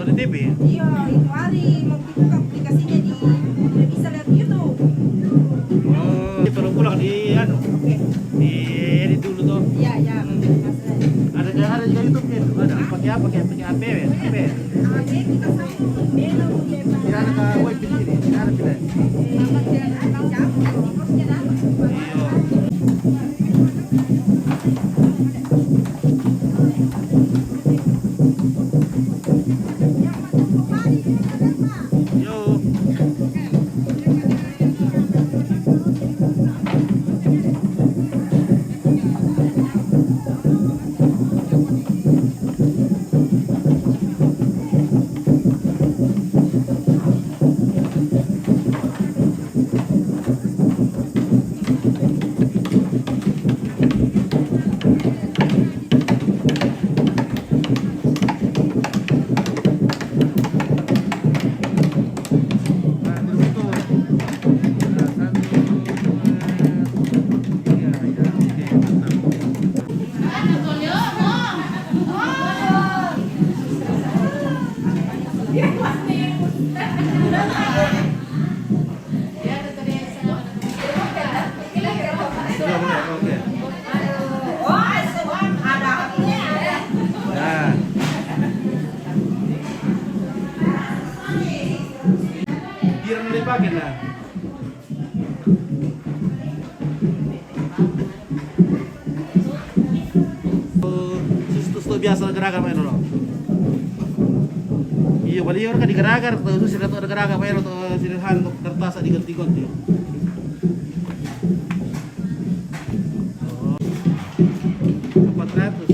nonton di TV? Iya, itu hari mau buka aplikasinya di bisa lihat YouTube. Oh, perlu pulang di anu. Oke. Di edit dulu tuh. Iya, iya. Ada juga YouTube-nya tuh. Ada. Pakai apa? Pakai HP ya? HP. Ada kita sambung menu Tidak ada ke web di sini. Tidak ada tidak. Iya. Yo. Dipakai lah. Susu biasa gerakan main dulu. Iya, balik orang kan digeragar, tuh sudah tuh ada gerakan main atau sirahan untuk kertas diganti-ganti. Oh, 400.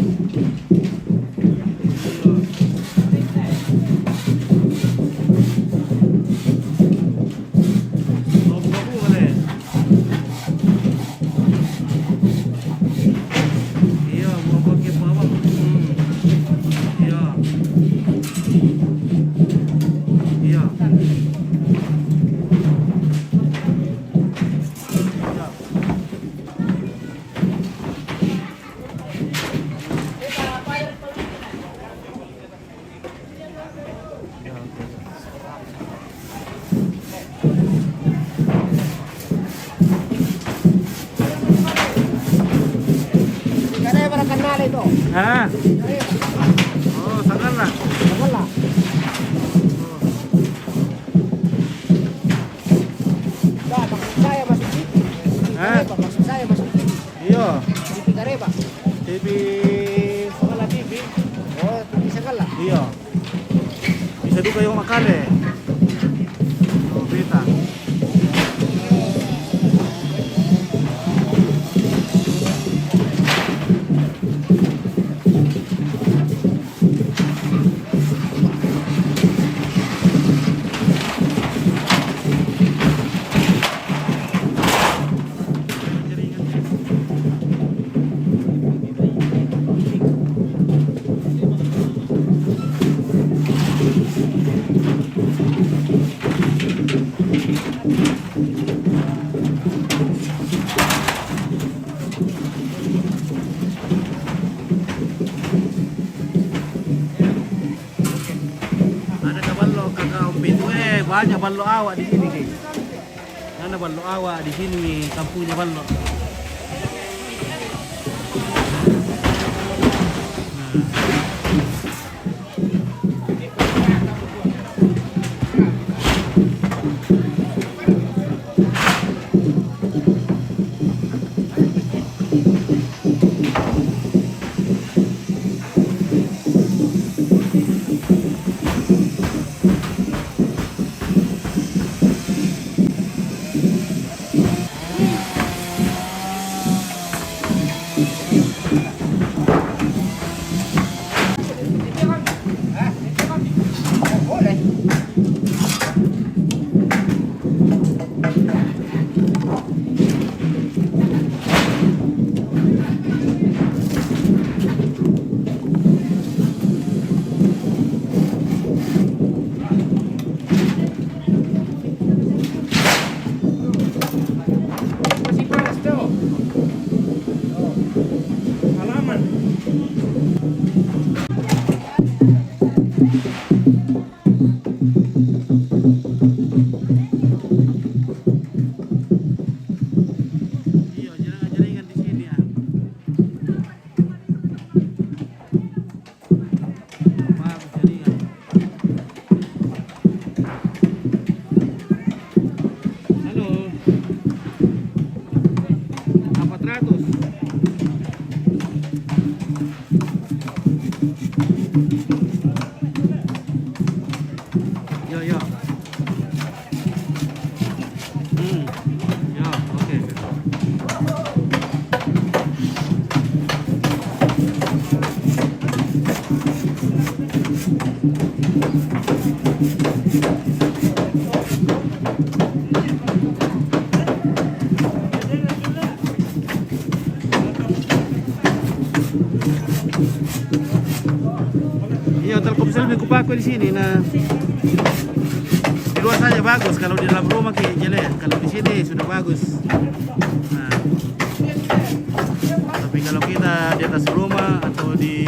Ah. Oh, sangat lah. Sangat lah. Dah, maksud saya masuk TV. Maksud saya masuk TV. Iya. TV Kareba. TV Sagala TV. Oh, TV Sagala. Iya. Bisa juga yung makale. Oh, berita. Banyak ballo awak di sini, guys. Ada ballo awak di sini, kampungnya ballo. Yo, yo. Yo, oke. Iya, Telkomsel lebih kupakai di sini. Nah, di luar saja bagus, kalau di dalam rumah kayak jelek. Kalau di sini sudah bagus. Nah, tapi kalau kita di atas rumah atau di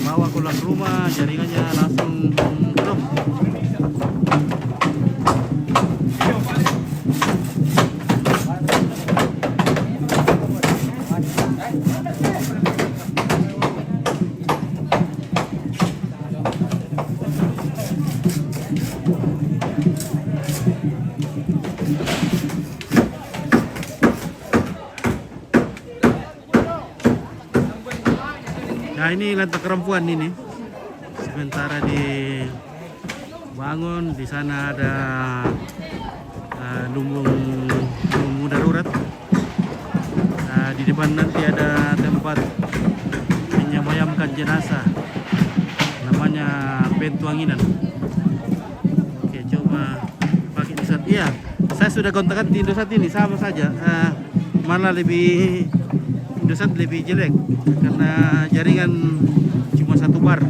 bawah kolam rumah, jaringannya langsung drop. Nah, ini lantai kerempuan ini. Sementara dibangun, di sana ada lumbung darurat. Nah, di depan nanti ada tempat menyemayamkan jenazah. Namanya Bentuanginan. Oke, coba pakai Indosat. Iya, saya sudah kontakkan di Indosat ini, sama saja. Malah Indosat lebih jelek karena jaringan cuma satu bar. Nah,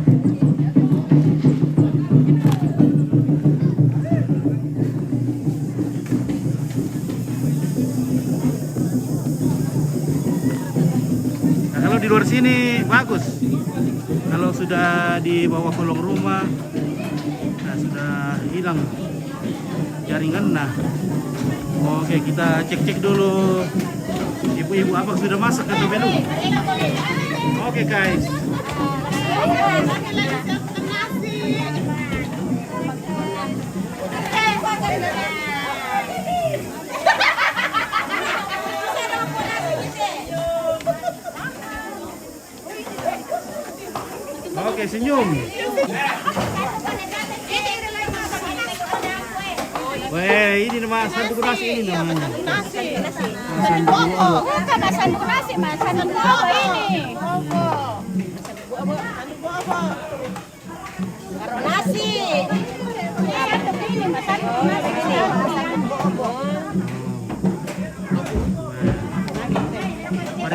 kalau di luar sini bagus. Kalau sudah di bawah kolong rumah, nah, sudah hilang jaringan. Nah, oke, kita cek dulu. Ibu-ibu apa sudah masak atau belum? Oke, guys. Oke, senyum. Weh, ini nama sanduk nasi ini namanya. Nasi. Oh, bukan sanduk nasi, Mas. Sanduk ini. Taruh nasi. Sanduk ini, Mas. Sanduk nasi ini.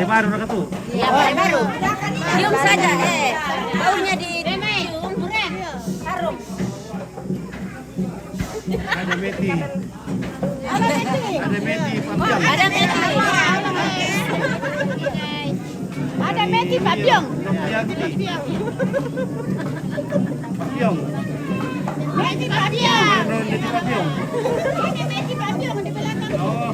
Baru nak tu? Iya, baru. Cium saja, baunya dicium. Harum. Ada meti. Ada meti. Ada meti, Papiong. Ada meti. Ada meti, Papiong. Papiong. Meti, Papiong. Meti Papiong. Ini meti, Papiong di belakang. Oh.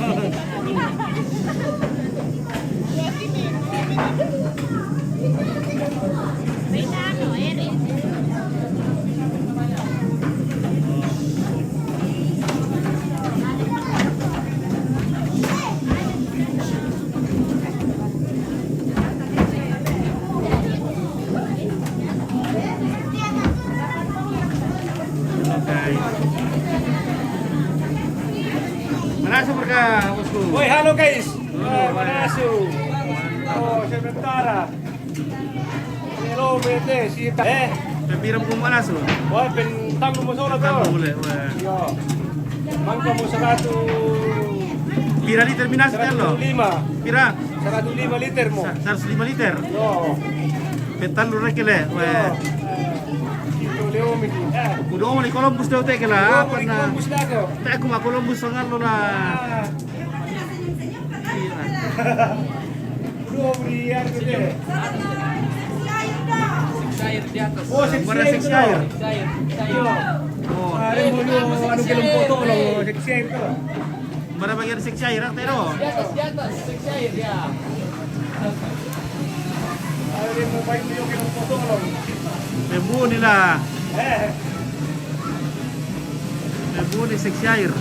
Manasu mereka, bosku. Woi, halo guys. Manasu. Oh, sementara. Hello, bete, sita. Pempiram kung Manasu. Woi, pentang mo solo to. Boleh, weh. Yo. Mangka mo 100. Pira liter minas kan lo? 105. Pira? 105 liter mo. 105 liter. Yo. Petan lu rekele, weh. Ito leo mi. Udah mau di Columbus daw teh kela apa na? Bus na ko. Teh aku mah Columbus sangat lo lah. Udah berian gitu. Cair di atas. Oh, Mana seksi air? Cair. Oh, Ada mo anu film foto lo, seksi itu. mana bagian seksi air teh do? Di atas. Cair ya. Ada mo baik mo film foto lo. Bebu nila. Bebu ni seksi air.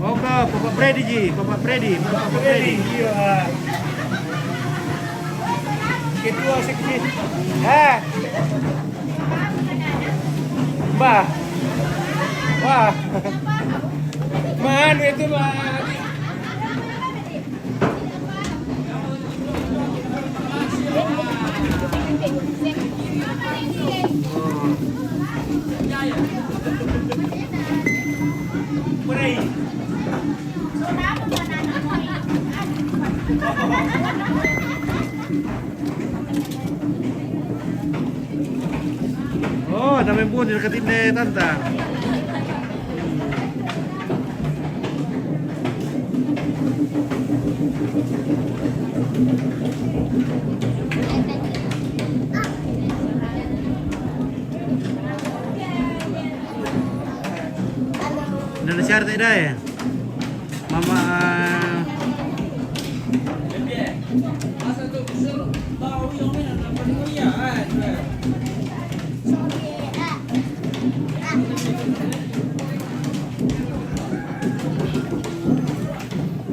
Oke, Papa Freddy ji, Papa Freddy. Iya. itu seksi. Mbah. Wah. Mana itu Mbah? Oh, namanya pun deketin deh tante. Indonesia tidak ya? Mama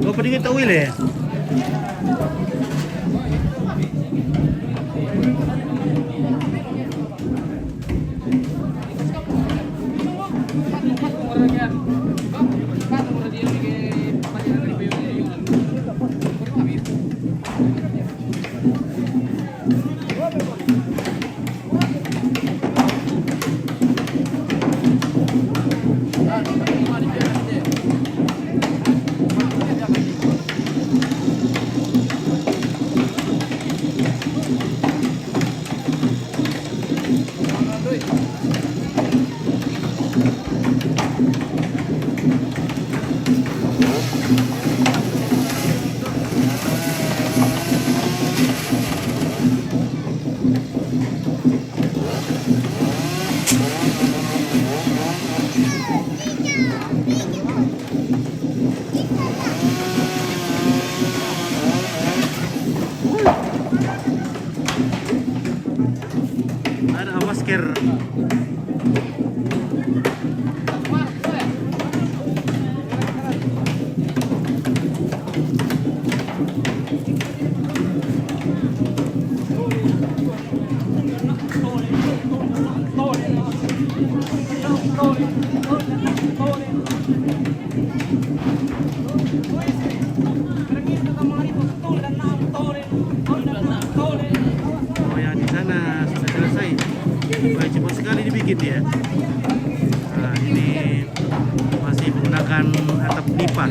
Kau pedingin tawil ya? Ada masker. Oh yang di sana sudah selesai. Wah, cepat sekali dibikin ya. Nah, ini masih menggunakan atap nipa.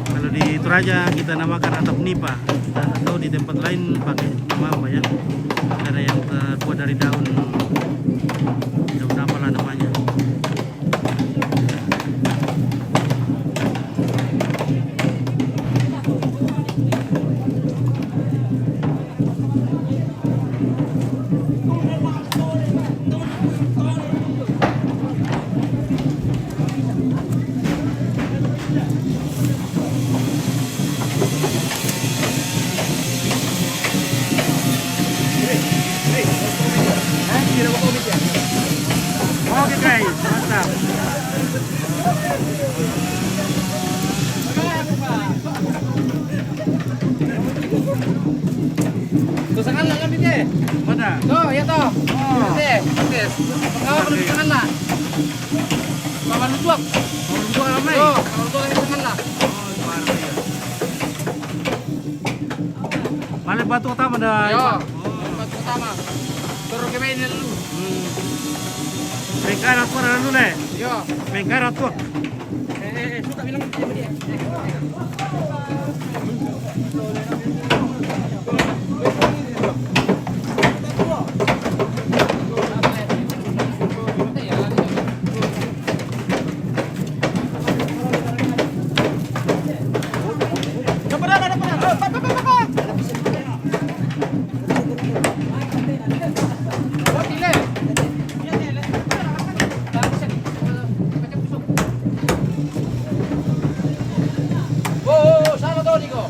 Kalau di Toraja kita namakan atap nipa, atau di tempat lain pakai nama apa ya? Ada yang terbuat dari daun apalah namanya. Oke guys, mantap. Tusangan lah kan Bite? Mana? Tuh, ya toh. Oh. Bite, Bite. Pengawal perlu tusangan lah. Bawa lutuak. Orang tua ramai. Tuh, kalau lutuak tusangan lah. Oh, parah ya. Mana batu utama dah? Yo, Oh. batu utama. Turun ke main dulu. Mengkara tuh ada dulu deh. Yo. Mengkara tuh. Suka bilang sama dia. Oh, sama tuh Niko.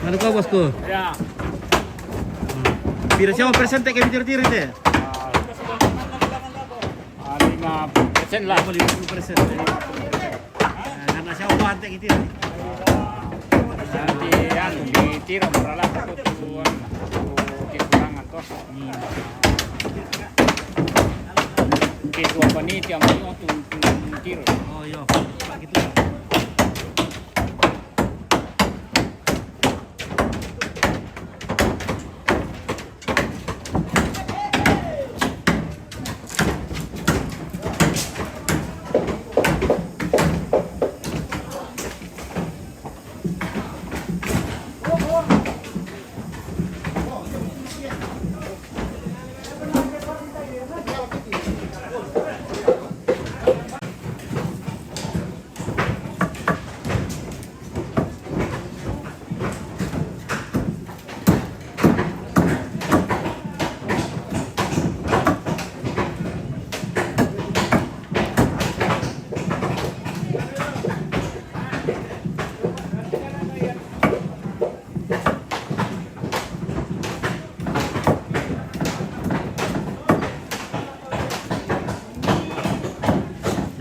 Ano ka bosku? Ya. Pira siya persen teh kayak tiri teh. 5% lah. 50%. Karena siya umat teh gitu. Nanti anu ditira muralah tuh kekurangan toh. Itu apa nih tiap mau tuh tiro. Oh iya, Pak gitu.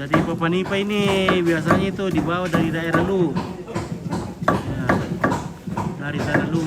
Jadi Papanipa ini biasanya itu dibawa dari daerah Lu. Ya, dari daerah Lu.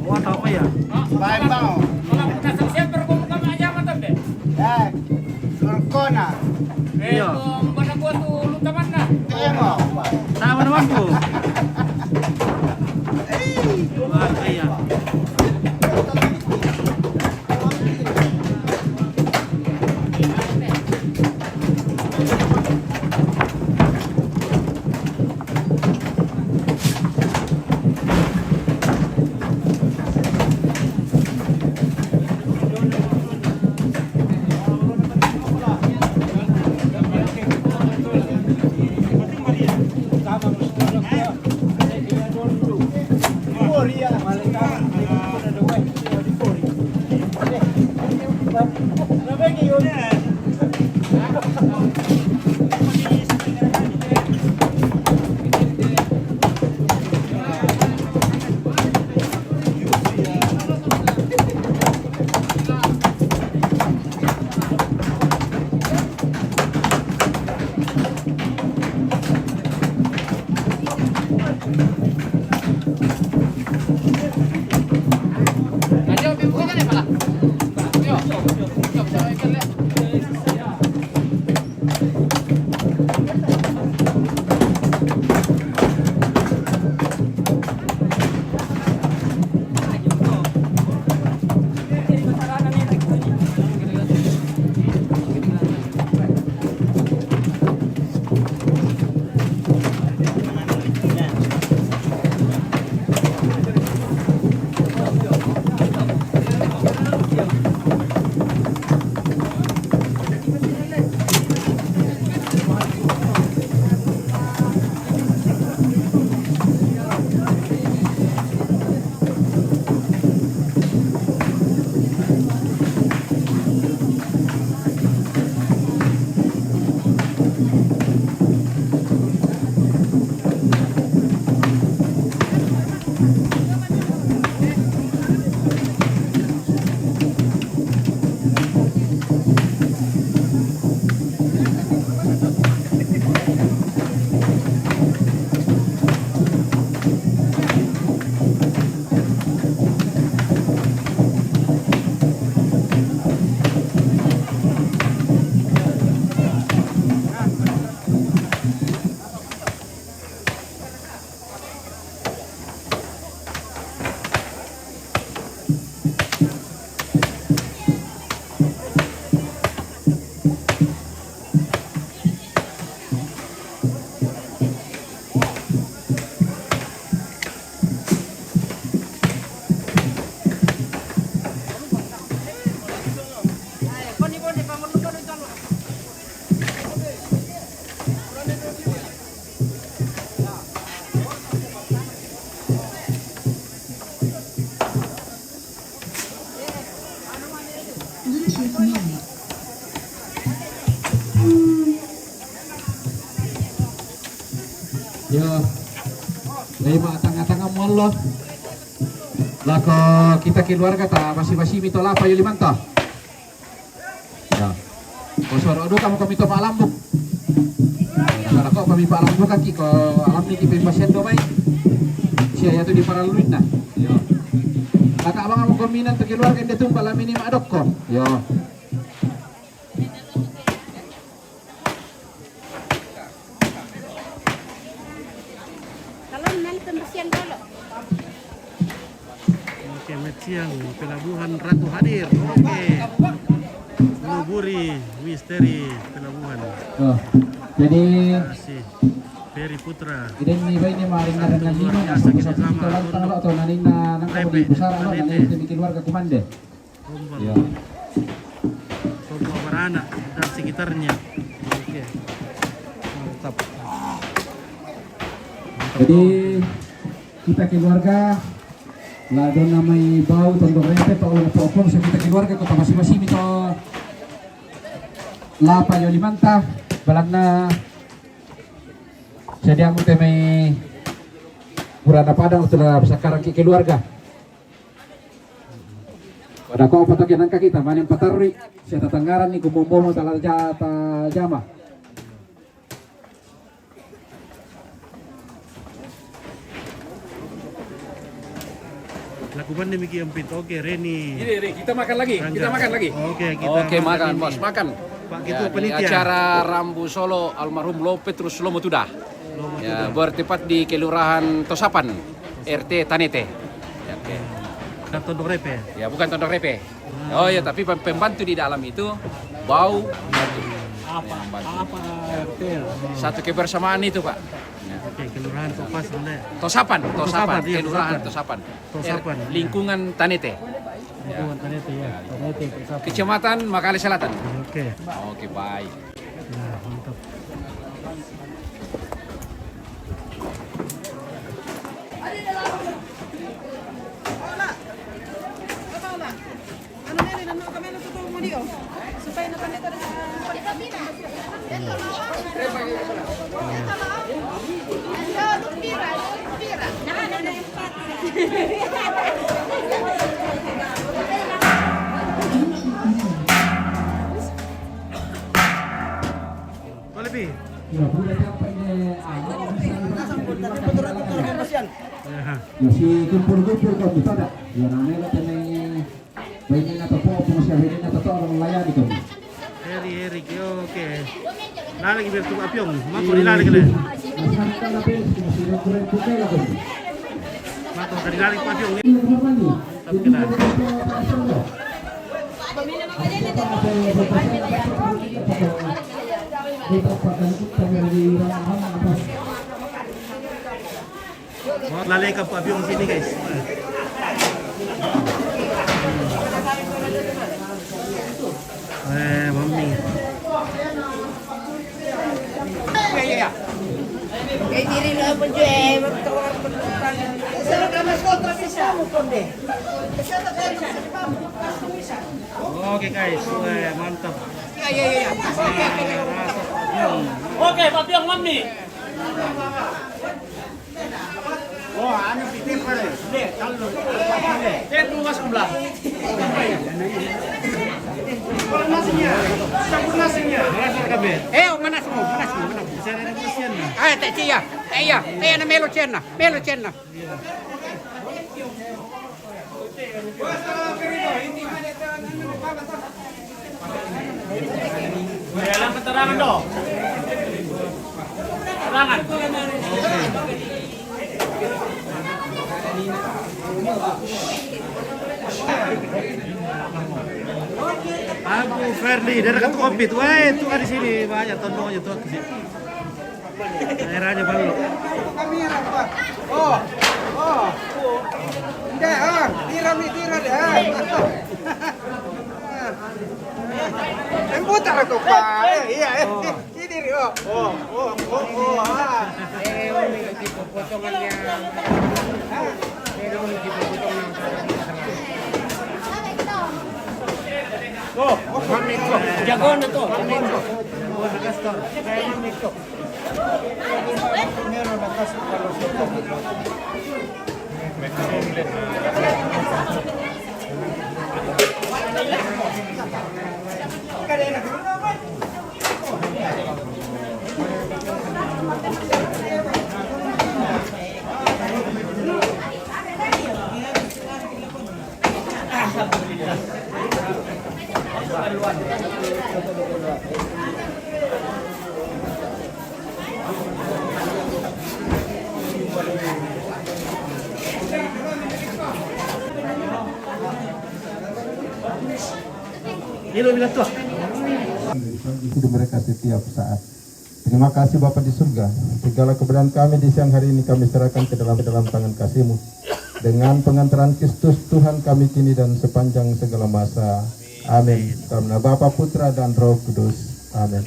Buat apa ya? Baik bang. Kalau siapa berkumpul aja mantap deh. Surkona. Iya. Mana gua tuh lu teman nah. Sama dengan aku. Wah, iya. Yo, lima tengah-tengah molo. Lako kita keluarga ta masih mito lapa yo limanta. Ya. Kosor odo kamu kami to palambuk. Kalau kau kami palambuk kaki ko alam ni kipe pasien do mai. Sia ya tu di paraluin na. Yo. Laka abang kamu kominan to keluarga dia tumpal lamini madok ko. Yo. Siang pelabuhan Ratu hadir. Oke. Meluburi misteri pelabuhan. Oh, jadi Kasih Ferry Putra. ini ini maring na dengan lino na sa kita lang talo to naning na nang kabuli besar ano naning bikin warga kumande. Tombol. Ya. Tombol Barana dan sekitarnya. Oke. Mantap. Jadi kita keluarga lado namay bau tondok rente pa ulah popong sa kita keluarga ko masing-masing ito lapa yo limanta balag na jadi ang te may murada padang untuk sekarang ki keluarga pada ko patokin ang kakita maning patarri sa tatanggaran ni kumumbomo talaga ta jama. Lakukan demikian Pit. Oke, Reni. Ini kita makan lagi. Kita makan lagi. Oke, kita Oke, makan ini. bos, makan. Pak Ya, Ketua di Penitia. acara Rambu Solo almarhum Lo Petrus Lomo Tudah. Ya, bertepat di Kelurahan Tosapan, RT Tanete. Ya, oke. Kantor Repe. Ya, bukan Tondok Repe. Oh ya, tapi pembantu di dalam itu bau apa RT? Satu kebersamaan itu, Pak. Ya. Oke, Kelurahan Topas mana? Tosapan, iya, Kelurahan Tosapan. Tosapan. Lingkungan Tanete. Lingkungan Tanete ya. Tanete Tosapan. Kecamatan Makale Selatan. Oke. Oke, baik. Nah, mantap. Supaya napanito na Boleh Pi? Ya. Masih kumpul-kumpul kok bisa ada. Ya namanya tenang Bainin atau po siya bainin atau to orang layani kami. Erik, oke. Lagi bertuk apiong, mako dilalig na. Masyarakat na pin, sino kurang putay lang kami. Mako dilalig pa apiong. Ini apa nih? Tapi kena. Lalay ka po apiong sini guys. Mami. Eh, diri na po dyan eh. Magtawag po naman. Sarap na mas kontra sa mo po de. Oke guys, mantap. Oke, Papiong Mami. Oh, ano pitin pa rin? Hindi, talo. Dito mas sebelah. Merasa kabeh. Manas mo. Saya ada kesian na. Tak cia. Iya na melo cenna. Dalam keterangan dong. Keterangan. Aku Ferdi dari dekat kopi tuh, itu di sini banyak tondongnya tuh. Daerahnya baru. Kamera Pak. Oh. Tidak, tiram deh. Yang putar aku Pak. Iya. Ini Jagoan na to. Ini lo bilang tuh. Hidup mereka setiap saat. Terima kasih Bapa di surga. Segala keberadaan kami di siang hari ini kami serahkan ke dalam tangan kasih-Mu. Dengan pengantaran Kristus Tuhan kami kini dan sepanjang segala masa. Amin. Karena Bapa, Putra dan Roh Kudus. Amin.